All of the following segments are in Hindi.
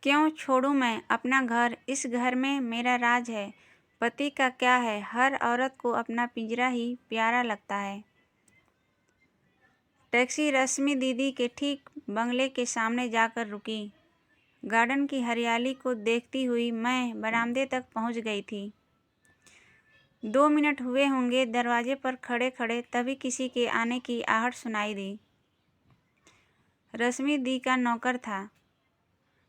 क्यों छोड़ूं मैं अपना घर? इस घर में मेरा राज है। पति का क्या है, हर औरत को अपना पिंजरा ही प्यारा लगता है। टैक्सी रश्मि दीदी के ठीक बंगले के सामने जाकर रुकी। गार्डन की हरियाली को देखती हुई मैं बरामदे तक पहुंच गई थी। 2 मिनट हुए होंगे दरवाजे पर खड़े खड़े, तभी किसी के आने की आहट सुनाई दी। रश्मि दी का नौकर था।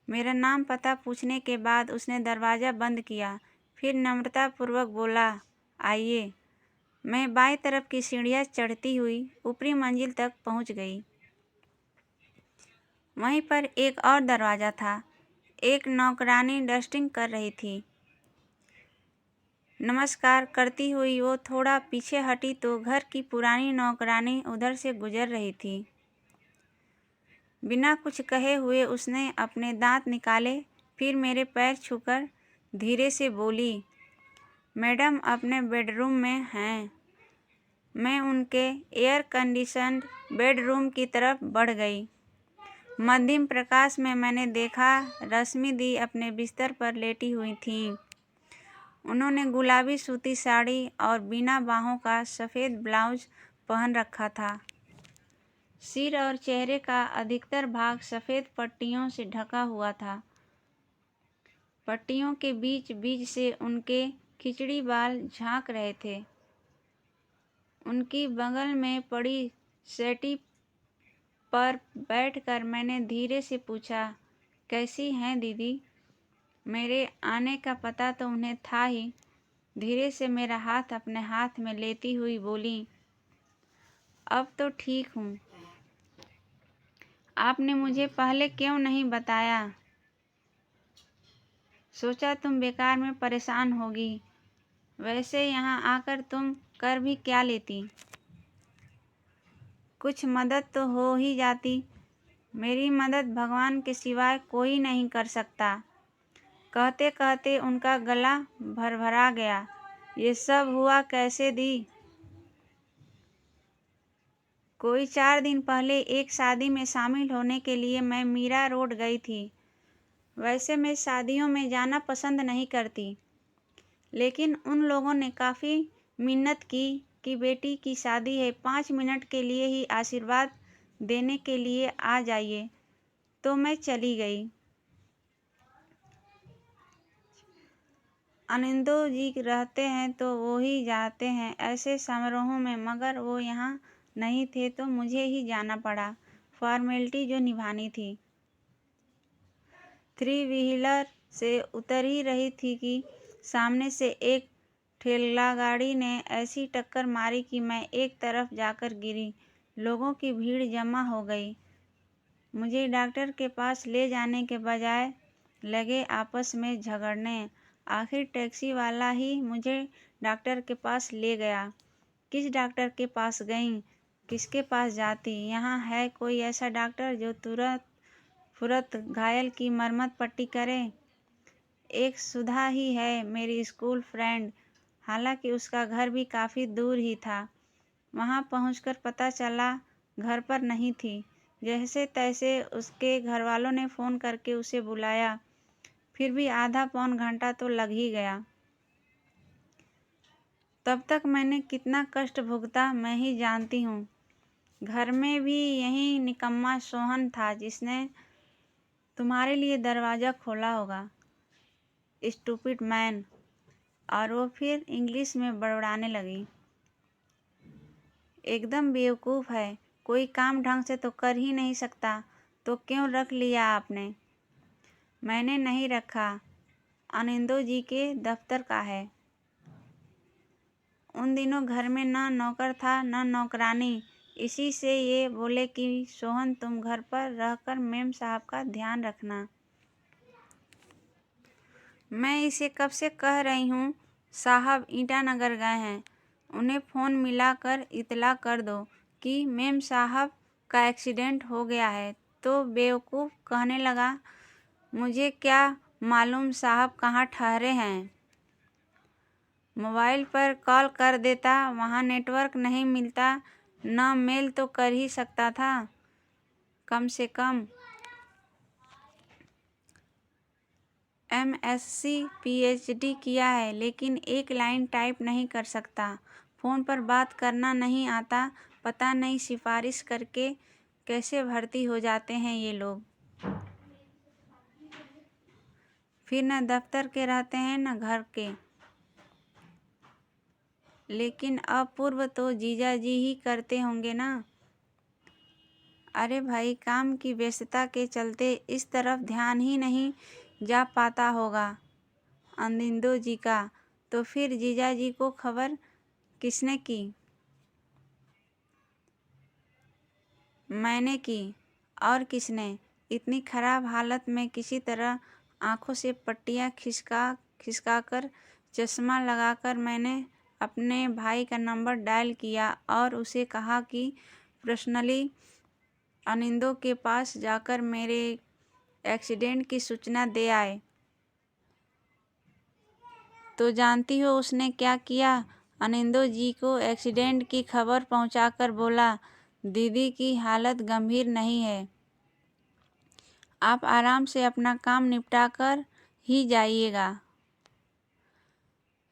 मेरा नाम पता पूछने के बाद उसने दरवाज़ा बंद किया, फिर नम्रतापूर्वक बोला, आइए। मैं बाईं तरफ की सीढ़ियाँ चढ़ती हुई ऊपरी मंजिल तक पहुंच गई। वहीं पर एक और दरवाज़ा था। एक नौकरानी डस्टिंग कर रही थी। नमस्कार करती हुई वो थोड़ा पीछे हटी तो घर की पुरानी नौकरानी उधर से गुजर रही थी। बिना कुछ कहे हुए उसने अपने दांत निकाले, फिर मेरे पैर छूकर धीरे से बोली, मैडम अपने बेडरूम में हैं। मैं उनके एयर कंडीशन्ड बेडरूम की तरफ बढ़ गई। मध्यम प्रकाश में मैंने देखा रश्मि दी अपने बिस्तर पर लेटी हुई थीं। उन्होंने गुलाबी सूती साड़ी और बिना बाहों का सफ़ेद ब्लाउज पहन रखा था। सिर और चेहरे का अधिकतर भाग सफ़ेद पट्टियों से ढका हुआ था। पट्टियों के बीच बीच से उनके खिचड़ी बाल झांक रहे थे। उनकी बगल में पड़ी सेटी पर बैठकर मैंने धीरे से पूछा, कैसी हैं दीदी? मेरे आने का पता तो उन्हें था ही। धीरे से मेरा हाथ अपने हाथ में लेती हुई बोली, अब तो ठीक हूँ। आपने मुझे पहले क्यों नहीं बताया? सोचा तुम बेकार में परेशान होगी। वैसे यहाँ आकर तुम कर भी क्या लेती? कुछ मदद तो हो ही जाती। मेरी मदद भगवान के सिवाय कोई नहीं कर सकता। कहते कहते उनका गला भरभरा गया। ये सब हुआ कैसे दी? कोई 4 दिन पहले एक शादी में शामिल होने के लिए मैं मीरा रोड गई थी। वैसे मैं शादियों में जाना पसंद नहीं करती, लेकिन उन लोगों ने काफ़ी मिन्नत की कि बेटी की शादी है, 5 मिनट के लिए ही आशीर्वाद देने के लिए आ जाइए। तो मैं चली गई। अनिंदो जी रहते हैं तो वो ही जाते हैं ऐसे समारोहों में, मगर वो यहाँ नहीं थे तो मुझे ही जाना पड़ा, फॉर्मेलिटी जो निभानी थी। 3 व्हीलर से उतर ही रही थी कि सामने से एक ठेलागाड़ी ने ऐसी टक्कर मारी कि मैं एक तरफ जाकर गिरी। लोगों की भीड़ जमा हो गई। मुझे डॉक्टर के पास ले जाने के बजाय लगे आपस में झगड़ने। आखिर टैक्सी वाला ही मुझे डॉक्टर के पास ले गया। किस डॉक्टर के पास गई, किसके पास जाती? यहाँ है कोई ऐसा डॉक्टर जो तुरंत घायल की मरम्मत पट्टी करे? एक सुधा ही है, मेरी स्कूल फ्रेंड। हालांकि उसका घर भी काफ़ी दूर ही था। वहाँ पहुंचकर पता चला घर पर नहीं थी। जैसे तैसे उसके घरवालों ने फ़ोन करके उसे बुलाया, फिर भी आधा पौन घंटा तो लग ही गया। तब तक मैंने कितना कष्ट भुगता मैं ही जानती हूँ। घर में भी यही निकम्मा सोहन था जिसने तुम्हारे लिए दरवाज़ा खोला होगा। Stupid man. और वो फिर इंग्लिश में बड़बड़ाने लगी। एकदम बेवकूफ़ है। कोई काम ढंग से तो कर ही नहीं सकता, तो क्यों रख लिया आपने? मैंने नहीं रखा, अनिंदो जी के दफ्तर का है। उन दिनों घर में न नौकर था न नौकरानी। इसी से ये बोले कि सोहन तुम घर पर रहकर मेम साहब का ध्यान रखना। मैं इसे कब से कह रही हूँ, साहब ईटानगर गए हैं, उन्हें फ़ोन मिलाकर इतला कर दो कि मेम साहब का एक्सीडेंट हो गया है। तो बेवकूफ़ कहने लगा, मुझे क्या मालूम साहब कहाँ ठहरे हैं। मोबाइल पर कॉल कर देता, वहाँ नेटवर्क नहीं मिलता, न मेल तो कर ही सकता था कम से कम। MSc PhD किया है, लेकिन एक लाइन टाइप नहीं कर सकता। फ़ोन पर बात करना नहीं आता। पता नहीं सिफारिश करके कैसे भर्ती हो जाते हैं ये लोग। फिर न दफ्तर के रहते हैं न घर के। लेकिन अपूर्व तो जीजा जी ही करते होंगे ना। अरे भाई, काम की व्यस्तता के चलते इस तरफ ध्यान ही नहीं जा पाता होगा अनिंदो जी का। तो फिर जीजा जी को खबर किसने की? मैंने की। और किसने? इतनी खराब हालत में किसी तरह आंखों से पट्टियाँ खिसका कर चश्मा लगाकर मैंने अपने भाई का नंबर डायल किया और उसे कहा कि पर्सनली अनिंदो के पास जाकर मेरे एक्सीडेंट की सूचना दे आए। तो जानती हो उसने क्या किया? अनिंदो जी को एक्सीडेंट की खबर पहुंचाकर बोला, दीदी की हालत गंभीर नहीं है, आप आराम से अपना काम निपटा कर ही जाइएगा।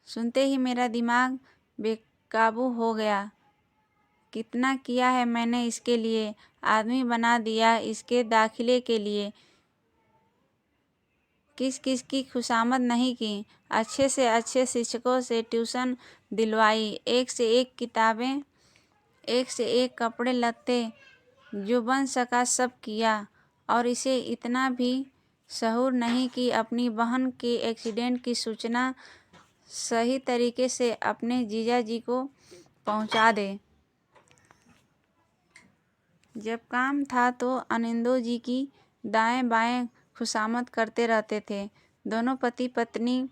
सुनते ही मेरा दिमाग बेकाबू हो गया। कितना किया है मैंने इसके लिए, आदमी बना दिया इसके दाखिले के लिए। किस किस की खुशामद नहीं की। अच्छे से अच्छे शिक्षकों से ट्यूशन दिलवाई, एक से एक किताबें, एक से एक कपड़े लत्ते, जो बन सका सब किया। और इसे इतना भी शऊर नहीं कि अपनी बहन के एक्सीडेंट की सूचना सही तरीके से अपने जीजा जी को पहुंचा दे। जब काम था तो अनिंदो जी की दाएं बाएं खुशामद करते रहते थे दोनों पति पत्नी।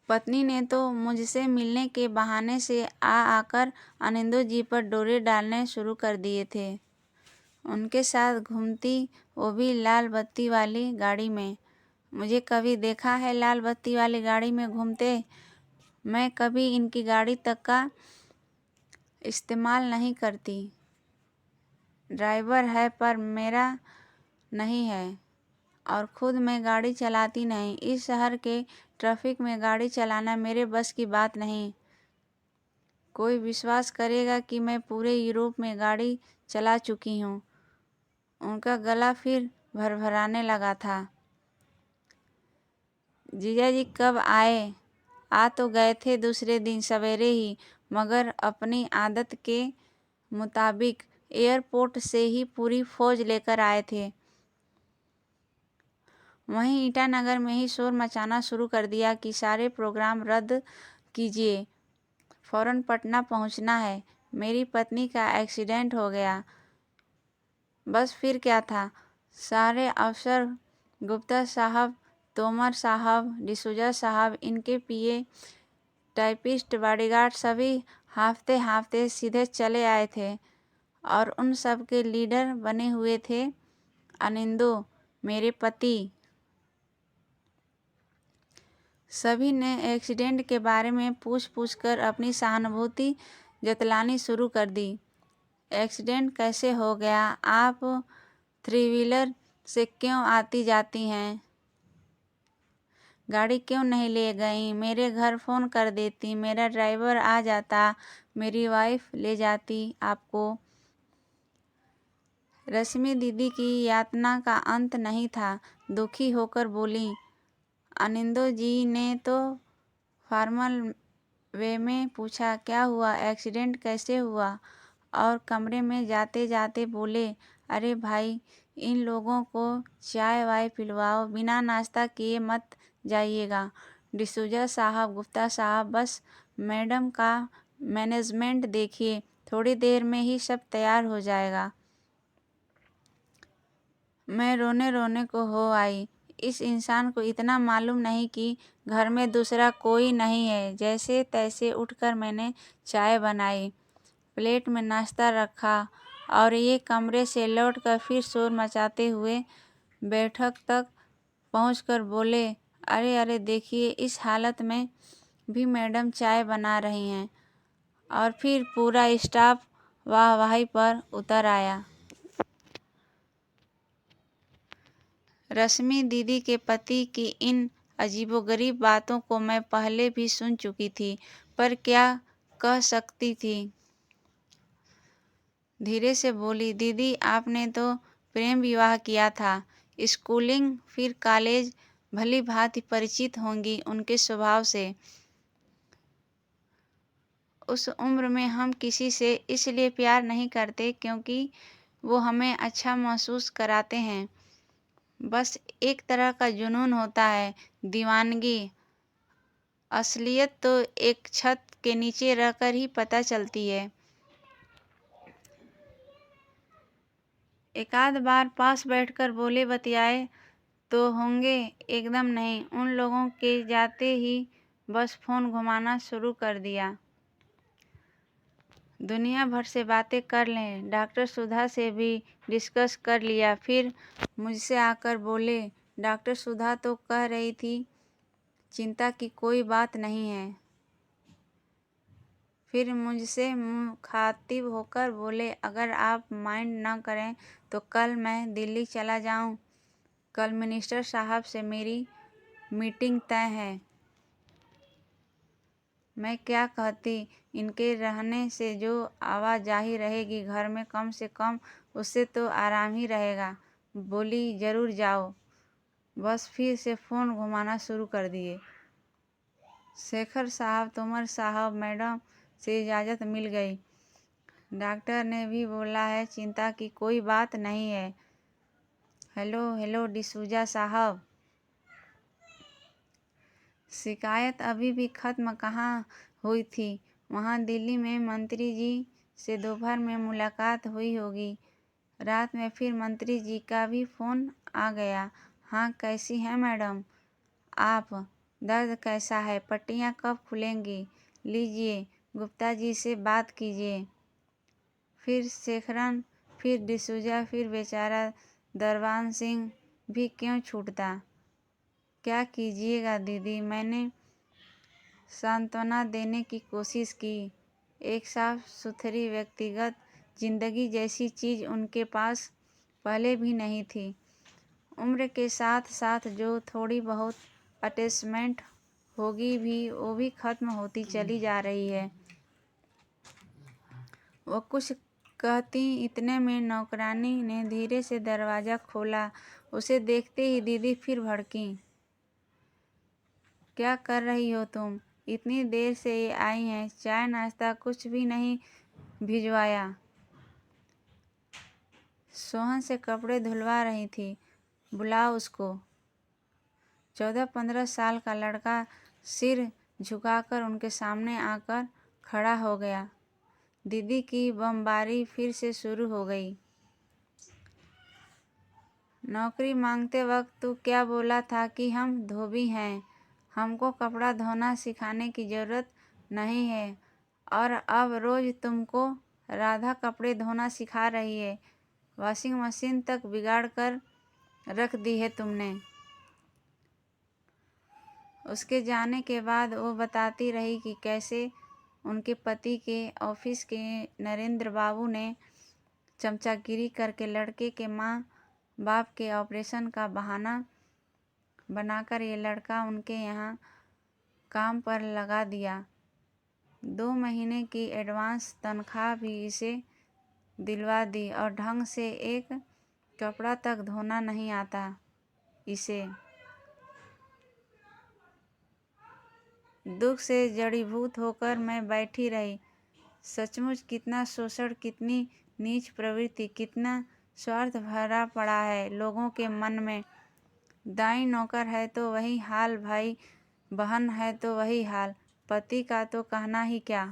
पत्नी ने तो मुझसे मिलने के बहाने से आकर अनिंदो जी पर डोरे डालने शुरू कर दिए थे। उनके साथ घूमती, वो भी लाल बत्ती वाली गाड़ी में। मुझे कभी देखा है लाल बत्ती वाली गाड़ी में घूमते? मैं कभी इनकी गाड़ी तक का इस्तेमाल नहीं करती। ड्राइवर है पर मेरा नहीं है, और खुद मैं गाड़ी चलाती नहीं। इस शहर के ट्रैफिक में गाड़ी चलाना मेरे बस की बात नहीं। कोई विश्वास करेगा कि मैं पूरे यूरोप में गाड़ी चला चुकी हूँ? उनका गला फिर भरभराने लगा था। जीजा जी कब आए? आ तो गए थे दूसरे दिन सवेरे ही, मगर अपनी आदत के मुताबिक एयरपोर्ट से ही पूरी फौज लेकर आए थे। वहीं ईटानगर में ही शोर मचाना शुरू कर दिया कि सारे प्रोग्राम रद्द कीजिए, फौरन पटना पहुंचना है, मेरी पत्नी का एक्सीडेंट हो गया। बस फिर क्या था, सारे अफसर, गुप्ता साहब, तोमर साहब, डिसूजा साहब, इनके पीए, टाइपिस्ट, बॉडीगार्ड सभी हांफते हांफते सीधे चले आए थे और उन सब के लीडर बने हुए थे अनिंदो, मेरे पति। सभी ने एक्सीडेंट के बारे में पूछ कर अपनी सहानुभूति जतलानी शुरू कर दी। एक्सीडेंट कैसे हो गया? आप थ्री व्हीलर से क्यों आती जाती हैं? गाड़ी क्यों नहीं ले गई? मेरे घर फ़ोन कर देती, मेरा ड्राइवर आ जाता, मेरी वाइफ ले जाती आपको। रश्मि दीदी की यातना का अंत नहीं था। दुखी होकर बोली। अनिंदो जी ने तो फॉर्मल वे में पूछा, क्या हुआ, एक्सीडेंट कैसे हुआ? और कमरे में जाते जाते बोले, अरे भाई, इन लोगों को चाय वाय पिलवाओ, बिना नाश्ता किए मत जाइएगा। डिसूजा साहब, गुप्ता साहब, बस मैडम का मैनेजमेंट देखिए, थोड़ी देर में ही सब तैयार हो जाएगा। मैं रोने रोने को हो आई। इस इंसान को इतना मालूम नहीं कि घर में दूसरा कोई नहीं है। जैसे तैसे उठकर मैंने चाय बनाई, प्लेट में नाश्ता रखा और ये कमरे से लौटकर फिर शोर मचाते हुए बैठक तक पहुंचकर बोले, अरे अरे देखिए, इस हालत में भी मैडम चाय बना रही हैं। और फिर पूरा स्टाफ वाहवाही पर उतर आया। रश्मि दीदी के पति की इन अजीबोगरीब बातों को मैं पहले भी सुन चुकी थी, पर क्या कह सकती थी। धीरे से बोली, दीदी आपने तो प्रेम विवाह किया था, स्कूलिंग फिर कॉलेज, भली भांति परिचित होंगी उनके स्वभाव से। उस उम्र में हम किसी से इसलिए प्यार नहीं करते क्योंकि वो हमें अच्छा महसूस कराते हैं। बस एक तरह का जुनून होता है, दीवानगी। असलियत तो एक छत के नीचे रहकर ही पता चलती है। एकाध बार पास बैठकर बोले बतियाए तो होंगे, एकदम नहीं। उन लोगों के जाते ही बस फोन घुमाना शुरू कर दिया। दुनिया भर से बातें कर लें, डॉक्टर सुधा से भी डिस्कस कर लिया। फिर मुझसे आकर बोले, डॉक्टर सुधा तो कह रही थी चिंता की कोई बात नहीं है। फिर मुझसे मुखातिब होकर बोले, अगर आप माइंड न करें तो कल मैं दिल्ली चला जाऊं। कल मिनिस्टर साहब से मेरी मीटिंग तय है। मैं क्या कहती, इनके रहने से जो आवाजाही रहेगी घर में, कम से कम उससे तो आराम ही रहेगा। बोली, जरूर जाओ। बस फिर से फ़ोन घुमाना शुरू कर दिए। शेखर साहब, तोमर साहब, मैडम से इजाज़त मिल गई। डॉक्टर ने भी बोला है चिंता की कोई बात नहीं है। हेलो हेलो डिसूजा साहब। शिकायत अभी भी ख़त्म कहाँ हुई थी। वहाँ दिल्ली में मंत्री जी से दोपहर में मुलाकात हुई होगी। रात में फिर मंत्री जी का भी फ़ोन आ गया। हाँ, कैसी हैं मैडम आप? दर्द कैसा है? पट्टियाँ कब खुलेंगी? लीजिए, गुप्ता जी से बात कीजिए। फिर शेखरन, फिर डिसूजा, फिर बेचारा दरबान सिंह भी क्यों छूटता। क्या कीजिएगा दीदी, मैंने सांत्वना देने की कोशिश की। एक साफ सुथरी व्यक्तिगत जिंदगी जैसी चीज़ उनके पास पहले भी नहीं थी। उम्र के साथ साथ जो थोड़ी बहुत अटैचमेंट होगी भी, वो भी ख़त्म होती चली जा रही है। वो कुछ कहती इतने में नौकरानी ने धीरे से दरवाज़ा खोला। उसे देखते ही दीदी फिर भड़की। क्या कर रही हो तुम? इतनी देर से ये आई हैं, चाय नाश्ता कुछ भी नहीं भिजवाया? सोहन से कपड़े धुलवा रही थी, बुलाओ उसको। 14-15 साल का लड़का सिर झुकाकर उनके सामने आकर खड़ा हो गया। दीदी की बमबारी फिर से शुरू हो गई। नौकरी मांगते वक्त तू क्या बोला था कि हम धोबी हैं, हमको कपड़ा धोना सिखाने की ज़रूरत नहीं है। और अब रोज़ तुमको राधा कपड़े धोना सिखा रही है। वॉशिंग मशीन तक बिगाड़ कर रख दी है तुमने। उसके जाने के बाद वो बताती रही कि कैसे उनके पति के ऑफिस के नरेंद्र बाबू ने चमचागिरी करके लड़के के माँ बाप के ऑपरेशन का बहाना बनाकर ये लड़का उनके यहाँ काम पर लगा दिया। 2 महीने की एडवांस तनख्वाह भी इसे दिलवा दी और ढंग से एक कपड़ा तक धोना नहीं आता इसे। दुख से जड़ीभूत होकर मैं बैठी रही। सचमुच कितना शोषण, कितनी नीच प्रवृत्ति, कितना स्वार्थ भरा पड़ा है लोगों के मन में। दाई नौकर है तो वही हाल, भाई बहन है तो वही हाल, पति का तो कहना ही क्या।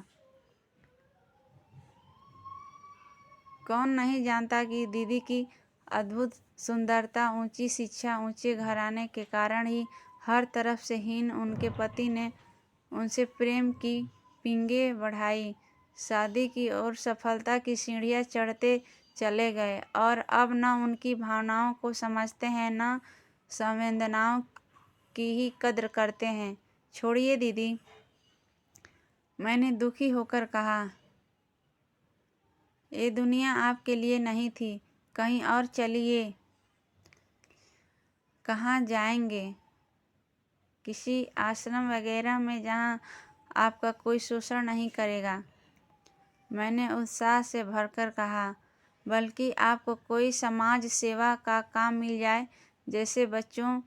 कौन नहीं जानता कि दीदी की अद्भुत सुंदरता, ऊंची शिक्षा, ऊंचे घराने के कारण ही हर तरफ से हीन उनके पति ने उनसे प्रेम की पींगे बढ़ाई, शादी की और सफलता की सीढ़ियां चढ़ते चले गए और अब न उनकी भावनाओं को समझते हैं, न संवेदनाओं की ही कद्र करते हैं। छोड़िए दीदी, मैंने दुखी होकर कहा। ये दुनिया आपके लिए नहीं थी, कहीं और चलिए। कहाँ जाएंगे? किसी आश्रम वगैरह में जहाँ आपका कोई शोषण नहीं करेगा। मैंने उत्साह से भरकर कहा, बल्कि आपको कोई समाज सेवा का काम मिल जाए, जैसे बच्चों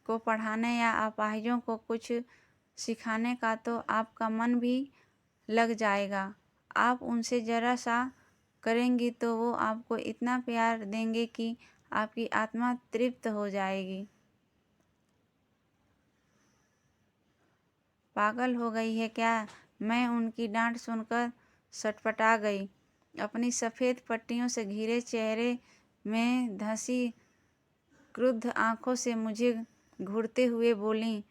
को पढ़ाने या अपाहिजों को कुछ सिखाने का, तो आपका मन भी लग जाएगा। आप उनसे ज़रा सा करेंगी तो वो आपको इतना प्यार देंगे कि आपकी आत्मा तृप्त हो जाएगी। पागल हो गई है क्या? मैं उनकी डांट सुनकर सटपटा गई। अपनी सफ़ेद पट्टियों से घिरे चेहरे में धंसी क्रुद्ध आंखों से मुझे घूरते हुए बोली,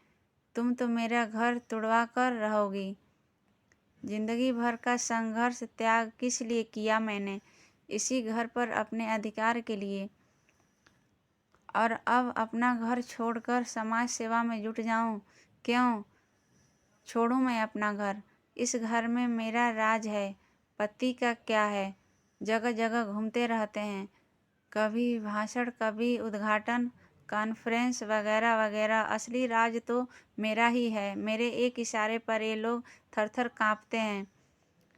तुम तो मेरा घर तुड़वा कर रहोगी। जिंदगी भर का संघर्ष त्याग किस लिए किया मैंने? इसी घर पर अपने अधिकार के लिए। और अब अपना घर छोड़कर समाज सेवा में जुट जाऊं? क्यों छोड़ूं मैं अपना घर? इस घर में मेरा राज है। पति का क्या है? जगह जगह घूमते रहते हैं, कभी भाषण, कभी उद्घाटन, कॉन्फ्रेंस वगैरह वगैरह। असली राज तो मेरा ही है। मेरे एक इशारे पर ये लोग थर थर काँपते हैं।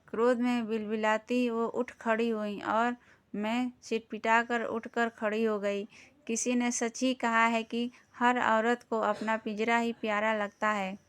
क्रोध में बिलबिलाती वो उठ खड़ी हुई और मैं सिटपिटाकर उठकर खड़ी हो गई। किसी ने सच ही कहा है कि हर औरत को अपना पिंजरा ही प्यारा लगता है।